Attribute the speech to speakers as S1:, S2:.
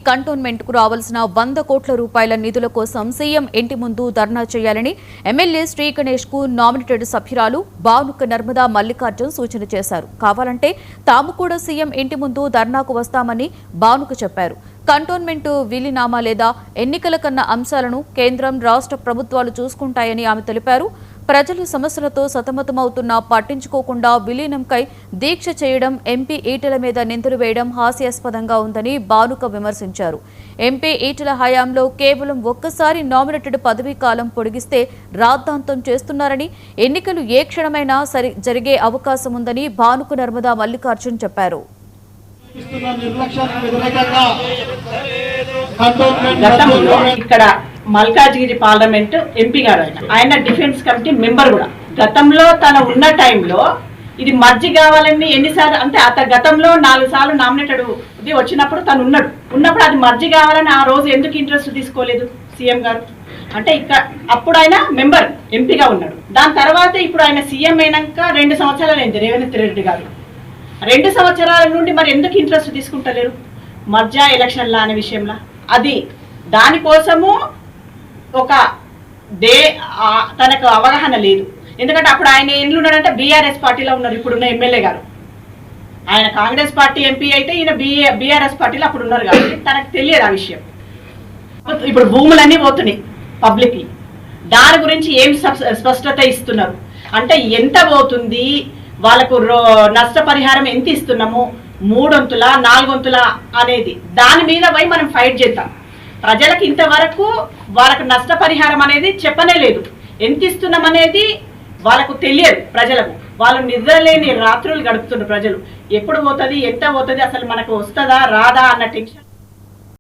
S1: Cantonment కు రావాల్సిన 100 కోట్ల రూపాయల నిధుల కోసం సీఎం ఇంటి ముందు ధర్నా చేయాలని ఎమ్మెల్యే శ్రీ గణేష్ కు నామినేటెడ్ సభ్యురాలు బానుక నర్మదా మల్లికార్జున్ సూచన చేశారు. కావాలంటే తాము కూడా సీఎం ఇంటి ముందు ధర్నాకు వస్తామని బానుక చెప్పారు. కంటోన్మెంట్ విలీనామా లేదా ఎన్నికల కన్న అంశాలను కేంద్రం రాష్ట్ర ప్రభుత్వాలు చూసుకుంటాయని ఆమె తెలిపారు. ప్రజలు సమస్యలతో సతమతమవుతున్నా పట్టించుకోకుండా విలీనంకై దీక్ష చేయడం, ఎంపీ ఈటెల మీద నిందలు వేయడం హాస్యాస్పదంగా ఉందని బానుక విమర్శించారు. ఎంపీ ఈటెల హయాంలో కేవలం ఒక్కసారి నామినేటెడ్ పదవీ కాలం పొడిగిస్తే రాద్ధాంతం చేస్తున్నారని, ఎన్నికలు ఏ క్షణమైనా జరిగే అవకాశం ఉందని బానుక నర్మదా మల్లికార్జున్ చెప్పారు.
S2: ఇక్కడ మల్కాజ్గిరి పార్లమెంట్ ఎంపీ గారు ఆయన డిఫెన్స్ కమిటీ మెంబర్ కూడా. గతంలో తన ఉన్న టైంలో ఇది మర్జీ కావాలని ఎన్నిసార్లు అంటే గతంలో 4 సార్లు నామినేటెడ్ వచ్చినప్పుడు తను ఉన్నప్పుడు అది మర్జీ కావాలని ఆ రోజు ఎందుకు ఇంట్రెస్ట్ తీసుకోలేదు సీఎం గారు అంటే అప్పుడు ఆయన మెంబర్ ఎంపీగా ఉన్నాడు. దాని తర్వాత ఇప్పుడు ఆయన సీఎం అయినాక 2 సంవత్సరాలు అయింది రేవంత్ రెడ్డి గారు. 2 సంవత్సరాల నుండి మరి ఎందుకు ఇంట్రెస్ట్ తీసుకుంటలేరు మర్జా ఎలక్షన్ల అనే విషయంలో? అది దానికోసము తనకు అవగాహన లేదు. ఎందుకంటే అప్పుడు ఆయన ఎన్నులు ఉన్నాడంటే బీఆర్ఎస్ పార్టీలో ఉన్నారు ఇప్పుడున్న ఎమ్మెల్యే గారు. ఆయన కాంగ్రెస్ పార్టీ ఎంపీ అయితే ఈయన బీఆర్ఎస్ పార్టీలో అప్పుడు ఉన్నారు కాబట్టి తనకు తెలియదు ఆ విషయం. ఇప్పుడు భూములన్నీ పోతున్నాయి పబ్లిక్లీ, దాని గురించి ఏం స్పష్టత ఇస్తున్నారు అంటే ఎంత పోతుంది, వాళ్ళకు నష్టపరిహారం ఎంత ఇస్తున్నాము, 3 వంతులా 4 వంతులా అనేది దాని మీద పోయి మనం ఫైట్ చేద్దాం. ప్రజలకు ఇంతవరకు వాళ్ళకు నష్టపరిహారం అనేది చెప్పనే లేదు. ఎంత ఇస్తున్నాం అనేది వాళ్ళకు తెలియదు. ప్రజలకు వాళ్ళు నిద్రలేని రాత్రులు గడుపుతున్నారు ప్రజలు. ఎప్పుడు పోతుంది, ఎంత పోతుంది, అసలు మనకు వస్తుందా రాదా అన్న టెన్షన్.